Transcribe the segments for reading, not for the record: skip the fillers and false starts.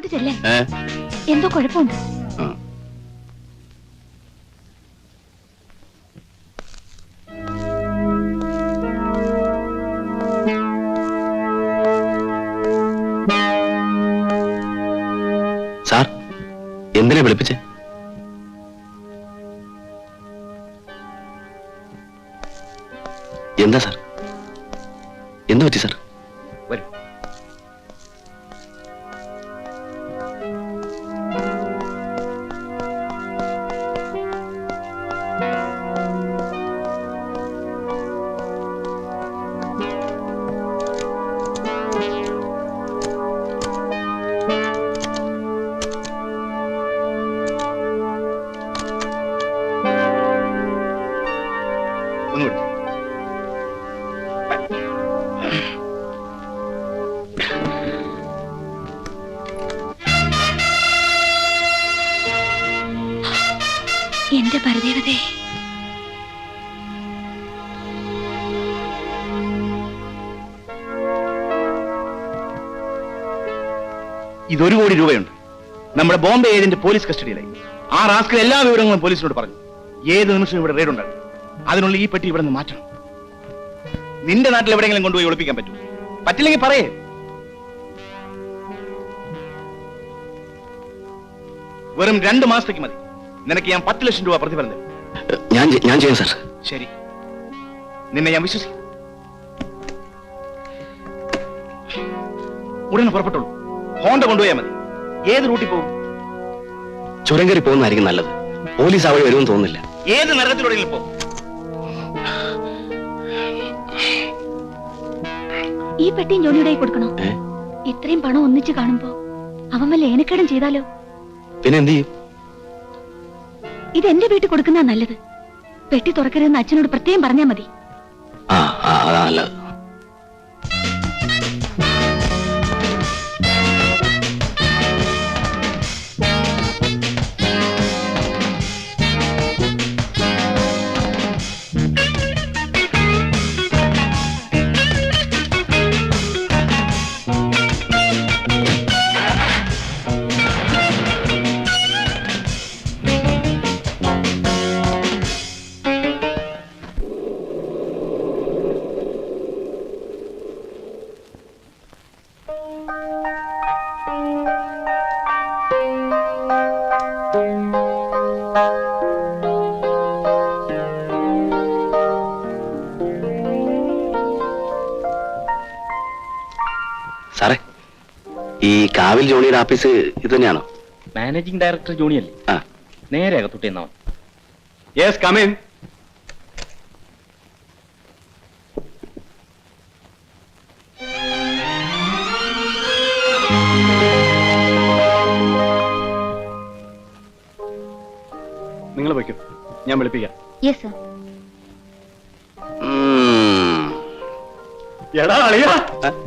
അങ്ങോട്ട് ചെല്ലേ. എന്തോ കുഴപ്പമുണ്ട്. സാർ, എന്തിനാ വിളിപ്പിച്ചേ? എന്താ സാർ? എന്ത് പറ്റി സാർ? വരും. ഒന്നുകൂടി. എന്റെ പരദേവതേ, ഇത് 1 കോടി രൂപയുണ്ട്. നമ്മുടെ ബോംബെ ഏജന്റ് പോലീസ് കസ്റ്റഡിയിലായി. ആ റാസ്കൽ എല്ലാ വിവരങ്ങളും പോലീസിനോട് പറഞ്ഞു. ഏത് നിമിഷം ഇവിടെ റെയ്ഡ് ഉണ്ടാകും. അതിനുള്ള ഈ പെട്ടി ഇവിടെ നിന്ന് മാറ്റണം. നിന്റെ നാട്ടിൽ എവിടെയെങ്കിലും കൊണ്ടുപോയി ഒളിപ്പിക്കാൻ പറ്റും. പറ്റില്ലെങ്കിൽ പറയേ. വെറും 2 മാസത്തേക്ക് മതി. നിനക്ക് ഞാൻ 10 ലക്ഷം രൂപ പ്രതിഫലം തരും. ഞാൻ ചെയ്യാം സാർ. ശരി, നിന്നെ ഞാൻ വിശ്വസിക്കും. ഉടനെ പുറപ്പെട്ടോളൂ. ഹോണ്ട കൊണ്ടുപോയാൽ മതി. ഏത് റൂട്ടിൽ പോകും? ചുരം കയറി പോകുന്നതായിരിക്കും നല്ലത്. പോലീസ് അവിടെ വരുമെന്ന് തോന്നുന്നില്ല. ഏത് നരകത്തിലൂടെയും പോകും. ഈ പെട്ടിയും ജോണിയുടെ കൊടുക്കണോ? ഇത്രയും പണം ഒന്നിച്ച് കാണുമ്പോ അവൻ വല്ല ഏനക്കേടും ചെയ്താലോ? പിന്നെ എന്ത് ചെയ്യും? ഇത് എന്റെ വീട്ടിൽ കൊടുക്കുന്ന നല്ലത്. പെട്ടി തുറക്കരുതെന്ന് അച്ഛനോട് പ്രത്യേകം പറഞ്ഞാ മതി. അതാ നല്ലത്. സാറേ, ഈ കാവിൽ ജോണിയുടെ ഓഫീസ് ഇത് തന്നെയാണോ? മാനേജിംഗ് ഡയറക്ടർ ജോണിയല്ലേ? നേരെ അകത്തോട്ട് എന്നാ. Yes, come in. നിങ്ങൾ വയ്ക്കും, ഞാൻ വിളിപ്പിക്കാം. Yes sir. എടാ അളിയാ,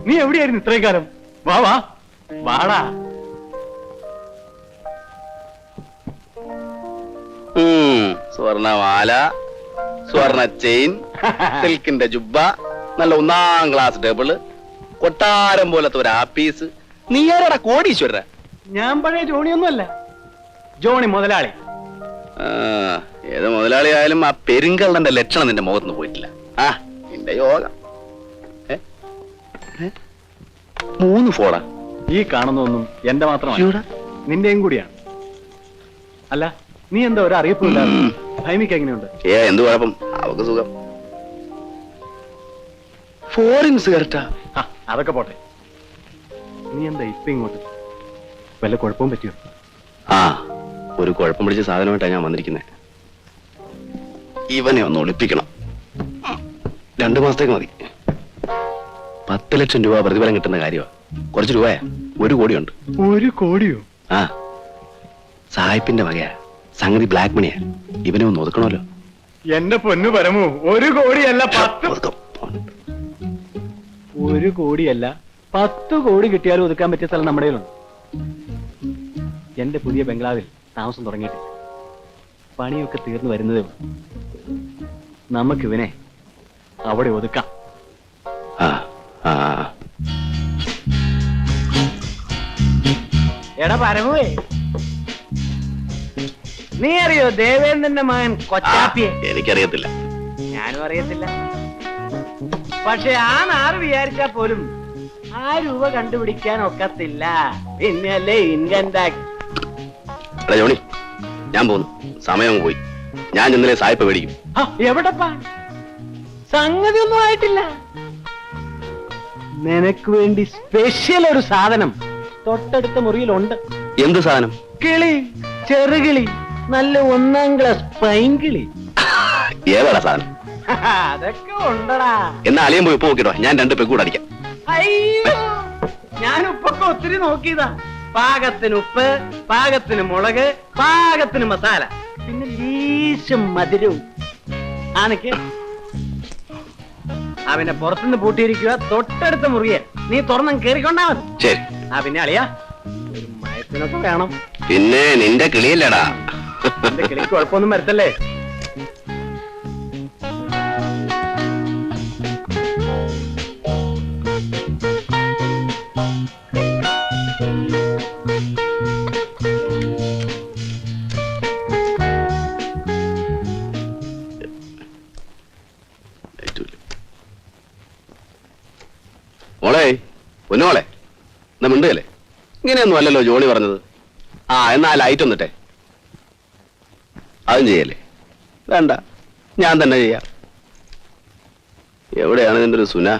നീ എവിടെയായിരുന്നു ഇത്രയും കാലം? വാ വാ വാടാ. സ്വർണമാല, സ്വർണ ചെയിൻ, സിൽക്കിന്റെ ജുബ്ബ, നല്ല 1ാം ക്ലാസ് ടേബിള്, കൊട്ടാരം പോലത്തെ ഒരു ആപ്പീസ്. നീ ആരാടാ കോടീശ്വര? ഞാൻ പഴയ ജോണിയൊന്നുമല്ല, ജോണി മുതലാളി. ഏത് മുതലാളി ആയാലും ആ പെരുങ്കള്ളന്റെ ലക്ഷണം നിന്റെ മുഖത്ത് പോയിട്ടില്ല. നിന്റെ യോഗം. 3 ഫോണാ ഈ കാണുന്നൊന്നും എന്റെ മാത്രമല്ല, നിന്റെയും കൂടിയാണ്. അല്ല, നീ എന്താ ഒരു അറിയിപ്പില്ല? ഭൈമിക്ക് എങ്ങനെയുണ്ട്? എന്ത് കുഴപ്പം? അവക്ക് സുഖം. ഫോറിൻ സിഗരറ്റാ? അതൊക്കെ പോട്ടെ. നീ എന്താ ഇപ്പൊ ഇങ്ങോട്ട്? വല്ല കുഴപ്പവും പറ്റിയോ? ഒരു കുഴപ്പം പിടിച്ച സാധനമായിട്ടാണ് ഞാൻ വന്നിരിക്കുന്നത്. ഇവനെ ഒന്ന് ഒളിപ്പിക്കണം. 2 മാസത്തേക്ക് മതി. 10 ലക്ഷം രൂപ പ്രതിഫലം കിട്ടുന്ന കാര്യമാണ്. കുറച്ച് രൂപയാ. 1 കോടിയുണ്ട്. 1 കോടിയോ? സായിപ്പിന്റെ വകയാ. സംഗതി ബ്ലാക്ക് മണിയാ. ഇവനെ ഒന്ന് ഒതുക്കണമല്ലോ. എന്റെ പൊന്നു പരമു, 1 കോടിയല്ല 10. 1 കോടിയല്ല 10 കോടി കിട്ടിയാലും ഒതുക്കാൻ പറ്റിയ സ്ഥലം നമ്മുടെ കയ്യിലുണ്ട്. എന്റെ പുതിയ ബംഗ്ലാവിൽ താമസം തുടങ്ങിയിട്ട് പണിയൊക്കെ തീർന്നു വരുന്നതേ ഉള്ളൂ. നമുക്കിവനെ അവിടെ ഒതുക്കാം. എടാ പരമുവേ, നീ അറിയോ ദേവേന്ദ്രന്റെ മകൻ കൊച്ചാപ്പിയെ? എനിക്കറിയത്തില്ല. ഞാനും അറിയത്തില്ല. പക്ഷെ ആ നാറ് വിചാരിച്ചാ പോലും ആ രൂപ കണ്ടുപിടിക്കാൻ ഒക്കത്തില്ല. പിന്നെയല്ലേ ഇൻകം ടാക്സ്. എടാ ജോണി, ഞാൻ പോന്നു. സമയം അങ്ങ് പോയി. ഞാൻ ഇന്നലെ സായിപ്പ് മേടിക്കും. എവിടെപ്പാ? സംഗതി ഒന്നും ആയിട്ടില്ല. നിനക്ക് വേണ്ടി സ്പെഷ്യൽ ഒരു സാധനം തൊട്ടടുത്ത മുറിയിലുണ്ട്. എന്ത് സാധനം? കിളി, ചെറുകിളി, നല്ല 1ാം ക്ലാസ് പൈങ്കിളി. ഏതാടാ സാധനം? അതൊക്കെ ഉണ്ടടാ. എന്നാ അളിയൻ പോയി ഉപ്പ് നോക്കിട്ടോ, ഞാൻ 2 പെഗ് കൂടെ അടിക്കാം. അയ്യോ, ഞാൻ ഉപ്പൊക്കെ ഒത്തിരി നോക്കിയതാ. പാകത്തിന് ഉപ്പ്, പാകത്തിന് മുളക്, പാകത്തിന് മസാല, പിന്നെ ലേശം മധുരവും. ആനക്ക് അവനെ പുറത്തുനിന്ന് പൂട്ടിയിരിക്കുക. തൊട്ടടുത്ത മുറിയെ നീ തുറന്നും കേറിക്കൊണ്ടാ മതി. ശരി. പിന്നെ അളിയാ, ഒരു മയത്തിനൊക്കെ വേണം. പിന്നെ നിന്റെ കിളിയല്ലടാ. എന്റെ കിളിക്ക് കുഴപ്പമൊന്നും വരത്തല്ലേ? മോളെ, പൊന്നോളെ, എന്നാ മിണ്ടുകല്ലേ? ഇങ്ങനെയൊന്നും അല്ലല്ലോ ജോണി പറഞ്ഞത്. എന്നാ ലൈറ്റ് ഒന്നിട്ടെ. അതും ചെയ്യല്ലേ? വേണ്ട, ഞാൻ തന്നെ ചെയ്യാം. എവിടെയാണ് നിന്റെ ഒരു സുന?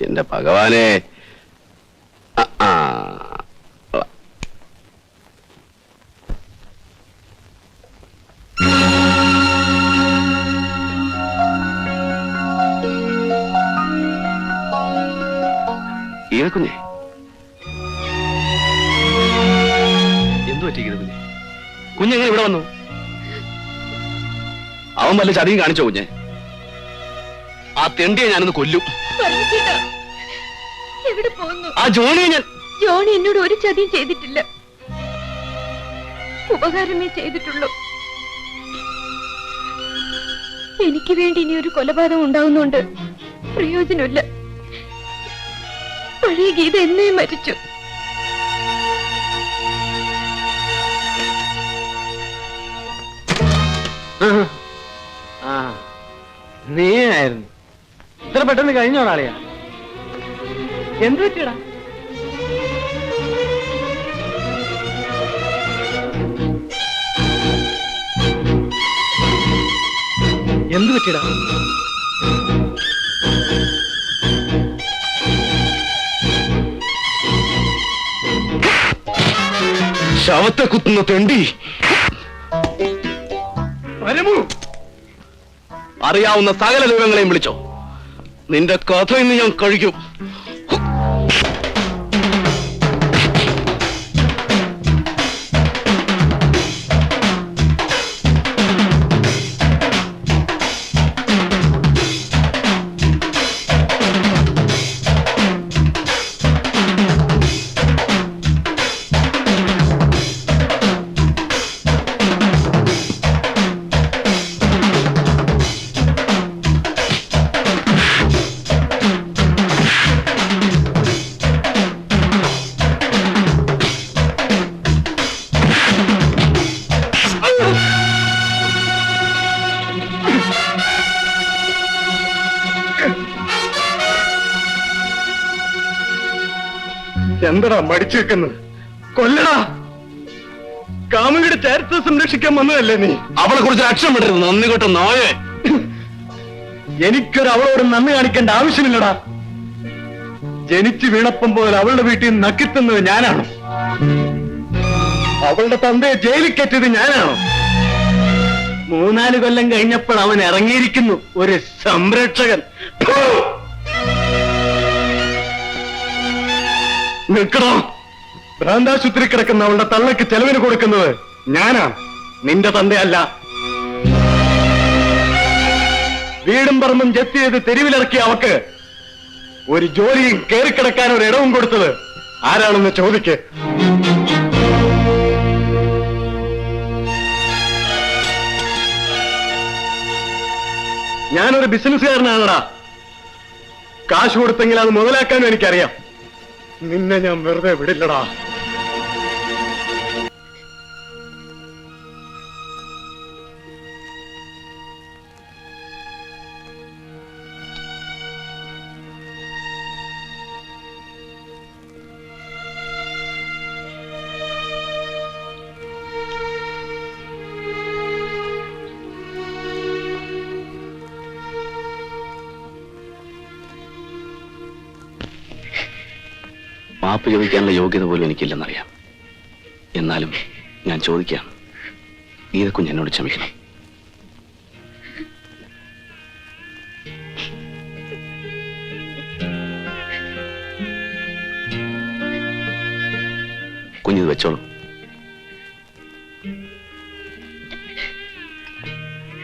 എന്റെ ഭഗവാനെ. കുഞ്ഞെ എന്തു പറ്റിയിരിക്കുന്നു? കുഞ്ഞെ കുഞ്ഞെങ്ങനെ ഇവിടെ വന്നു? അവൻ വല്ല ചതിയും കാണിച്ചോ കുഞ്ഞെ? ആ തെണ്ടിയെ ഞാനൊന്ന് കൊല്ലും. എവിടെ പോകുന്നു? ആ ജോണിയെ ഞാൻ... ജോണി എന്നോട് ഒരു ചതിയും ചെയ്തിട്ടില്ല. ഉപകാരമേ ചെയ്തിട്ടുള്ളൂ. എനിക്ക് വേണ്ടി ഇനി ഒരു കൊലപാതകം ഉണ്ടാവുന്നുണ്ട്. പ്രയോജനമില്ല. പഴയ ഗീത എന്നേ മരിച്ചു. നീ ആയിരുന്നു ഇത്ര പെട്ടെന്ന് കഴിഞ്ഞോളാളിയാ? എന്ത് പറ്റിയടാ? എന്ത് പറ്റിയടാ? ശവത്തെ കുത്തുന്ന തെണ്ടി. അറിയാവുന്ന സകല ദൈവങ്ങളെയും വിളിച്ചോ. നിന്റെ കഥ ഇന്ന് ഞാൻ കഴിക്കും. എന്തടാ മടിച്ചു വെക്കുന്നത്? കൊല്ലടാ. കാമുകിയുടെ ചരിത്രം സംരക്ഷിക്കാൻ വന്നതല്ലേ നീ? അവളെ കുറിച്ച് അക്ഷരം വിടരുത്. നന്ദി കേട്ടോ നായേ. എനിക്കൊരു അവളോട് നന്ദി കാണിക്കേണ്ട ആവശ്യമില്ലടാ. ജനിച്ചു വീണപ്പം പോലെ അവളുടെ വീട്ടിൽ നിന്ന് നക്കിത്തുന്നത് ഞാനാണോ? അവളുടെ തന്തയെ ജയിലിൽ കയറ്റിയത് ഞാനാണോ? 3-4 കൊല്ലം കഴിഞ്ഞപ്പോൾ അവൻ ഇറങ്ങിയിരിക്കുന്നു ഒരു സംരക്ഷകൻ. നിൽക്കണോ? ഭ്രാന്താശുപത്രി കിടക്കുന്ന അവളുടെ തള്ളക്ക് ചെലവിന് കൊടുക്കുന്നത് ഞാനാ, നിന്റെ തന്തയല്ല. വീടും പറമ്പും ജപ്തി ചെയ്ത് തെരുവിലിറക്കിയ അവക്ക് ഒരു ജോലിയും കയറിക്കിടക്കാൻ ഒരു ഇടവും കൊടുത്തത് ആരാണെന്ന് ചോദിക്ക്. ഞാനൊരു ബിസിനസ്സുകാരനാണടാ. കാശ് കൊടുത്തെങ്കിൽ അത് മുതലാക്കാനും എനിക്കറിയാം. നിന്നെ ഞാൻ വെറുതെ വിടില്ലടാ. മാപ്പ് ചോദിക്കാനുള്ള യോഗ്യത പോലും എനിക്കില്ലെന്നറിയാം. എന്നാലും ഞാൻ ചോദിക്കാം, ഗീത കുഞ്ഞെന്നോട് ക്ഷമിക്കണം. കുഞ്ഞിത് വെച്ചോളൂ.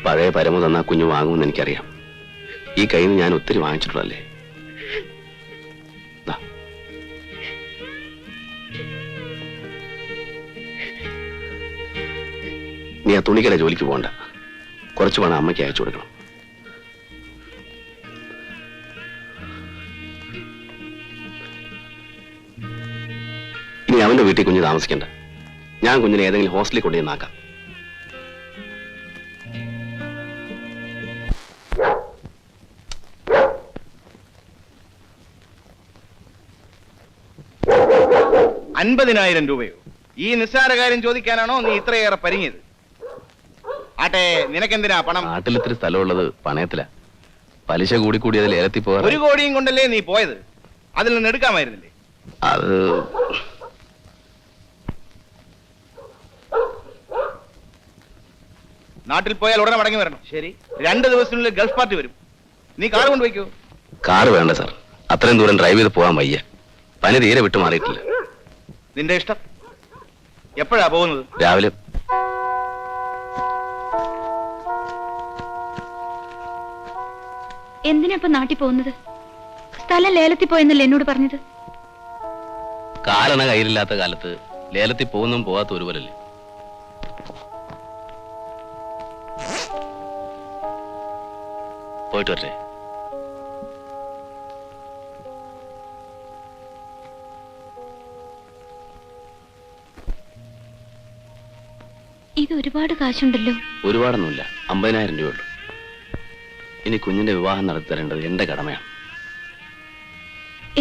പഴയ പരമ തന്നാ കുഞ്ഞു വാങ്ങുമെന്ന് എനിക്കറിയാം. ഈ കയ്യിൽ നിന്ന് ഞാൻ ഒത്തിരി വാങ്ങിച്ചിട്ടുള്ളല്ലേ. നീ ആ തുണിക്കട ജോലിക്ക് പോകണ്ട. കുറച്ച് പണം അമ്മയ്ക്ക് അയച്ചു കൊടുക്കണം. ഇനി അവന്റെ വീട്ടിൽ കുഞ്ഞ് താമസിക്കണ്ട. ഞാൻ കുഞ്ഞിനെ ഏതെങ്കിലും ഹോസ്റ്റലിൽ കൊണ്ടുവന്നാക്കാം. ₹50,000 ഈ നിസ്സാര കാര്യം ചോദിക്കാനാണോ നീ ഇത്രയേറെ പരിങ്ങിയത്? ആട്ടെ, നിനക്കെന്തിനാ പണം? നാട്ടിലിത്തിരി സ്ഥലമുള്ളത് പണയത്തില. പലിശ കൂടി അതിൽ ഏലത്തി പോകാൻ 1 കോടിയും കൊണ്ടല്ലേ നീ പോയത്? അതിൽ നിന്ന് എടുക്കാമായിരുന്നില്ലേ? അത് നാട്ടിൽ പോയാൽ ഉടനെ മടങ്ങി വരണം. ശരി, 2 ദിവസത്തിനുള്ളിൽ ഗൾഫ് പാർട്ടി വരും. നീ കാർ കൊണ്ടുപോയിക്കോ. കാറ് വേണ്ട സാർ, അത്രയും ദൂരം ഡ്രൈവ് ചെയ്ത് പോകാൻ വയ്യ. പനി തീരെ വിട്ടു മാറിയിട്ടില്ല. നിന്റെ ഇഷ്ടം. എപ്പോഴാ പോകുന്നത്? രാവിലെ. എന്തിനാ ഇപ്പൊ നാട്ടിൽ പോകുന്നത്? സ്ഥലം ലേലത്തിൽ പോയെന്നല്ലേ എന്നോട് പറഞ്ഞത്? കാലണ കയ്യിലില്ലാത്ത കാലത്ത് ലേലത്തിൽ പോകുന്നതും പോകാത്ത ഒരുപോലല്ലേ. പോയിട്ട് വരട്ടെ. ഇത് ഒരുപാട് കാശുണ്ടല്ലോ. ഒരുപാടൊന്നുമില്ല, 50,000 രൂപയുള്ളൂ. ഇനി കുഞ്ഞിന്റെ വിവാഹം നടത്തി തരേണ്ടത് എന്റെ കടമയാണ്.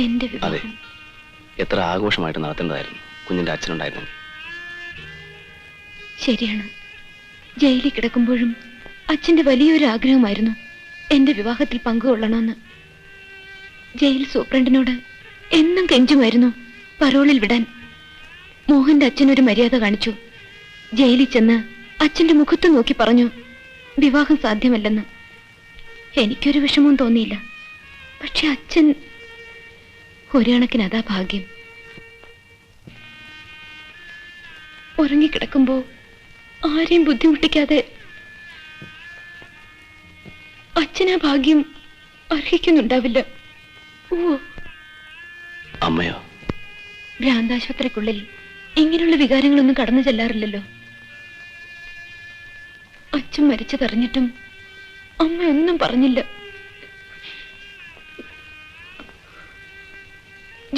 എന്റെ അതെ, വിവാഹം എത്ര ആഘോഷമായിട്ട് നടത്തേണ്ടതായിരുന്നു കുഞ്ഞിന്റെ അച്ഛനുണ്ടായിരുന്നെങ്കിൽ. ശരിയാണ്. ജയിലിൽ കിടക്കുമ്പോഴും അച്ഛന്റെ വലിയൊരു ആഗ്രഹമായിരുന്നു എന്റെ വിവാഹത്തിൽ പങ്കുകൊള്ളണമെന്ന്. ജയിൽ സൂപ്രണ്ടിനോട് എന്നും കെഞ്ചുമായിരുന്നു പരോളിൽ വിടാൻ. മോഹന്റെ അച്ഛനൊരു മര്യാദ കാണിച്ചു. ജയിലിൽ ചെന്ന് അച്ഛന്റെ മുഖത്ത് നോക്കി പറഞ്ഞു വിവാഹം സാധ്യമല്ലെന്ന്. എനിക്കൊരു വിഷമവും തോന്നിയില്ല. പക്ഷെ അച്ഛൻ ഒരു കണക്കിന് അതാ ഭാഗ്യം. ഉറങ്ങിക്കിടക്കുമ്പോ ആരെയും ബുദ്ധിമുട്ടിക്കാതെ അച്ഛനാ ഭാഗ്യം അർഹിക്കുന്നുണ്ടാവില്ല. ഓ, അമ്മയോ? ഭ്രാന്താശുപത്രിക്കുള്ളിൽ ഇങ്ങനെയുള്ള വികാരങ്ങളൊന്നും കടന്നു ചെല്ലാറില്ലല്ലോ. അച്ഛൻ മരിച്ചതറിഞ്ഞിട്ടും അമ്മ ഒന്നും പറഞ്ഞില്ല.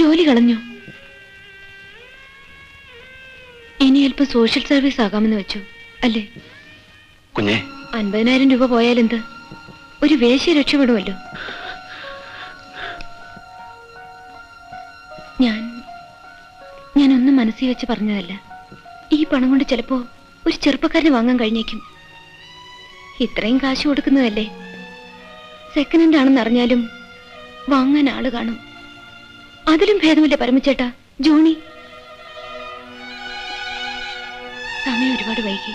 ജോലി കളഞ്ഞു. ഇനി അല്പം സോഷ്യൽ സർവീസ് ആകാമെന്ന് വെച്ചു അല്ലേ? കുഞ്ഞേ, 50,000 രൂപ പോയാലെന്ത്? ഒരു വേശ്യ രക്ഷപ്പെടുമല്ലോ. ഞാനൊന്നും മനസ്സിൽ വെച്ച് പറഞ്ഞതല്ല. ഈ പണം കൊണ്ട് ചിലപ്പോ ഒരു ചെറുപ്പക്കാരന് വാങ്ങാൻ കഴിഞ്ഞേക്കും. ഇത്രയും കാശ് കൊടുക്കുന്നതല്ലേ. സെക്കൻഡ് ഹാൻഡ് ആണെന്ന് അറിഞ്ഞാലും വാങ്ങാൻ ആള് കാണും. അതിലും ഭേദമില്ല പരമച്ചേട്ടാ, ജോണി. സമയം ഒരുപാട് വൈകി.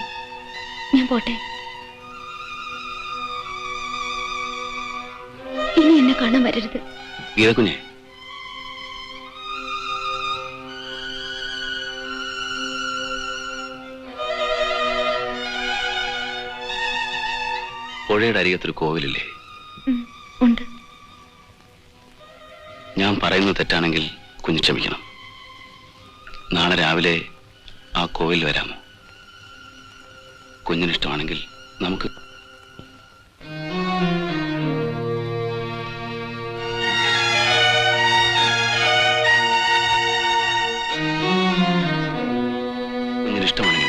ഞാൻ പോട്ടെ. ഇനി എന്നെ കാണാൻ വരരുത്. ഗീത കുഞ്ഞേ, പുഴയുടെ അരികത്തൊരു കോവിലില്ലേ? ഉണ്ട്. ഞാൻ പറയുന്നത് തെറ്റാണെങ്കിൽ കുഞ്ഞ് ക്ഷമിക്കണം. നാളെ രാവിലെ ആ കോവിൽ വരാമോ? കുഞ്ഞിനിഷ്ടമാണെങ്കിൽ നമുക്ക്. ഇഷ്ടമാണെങ്കിൽ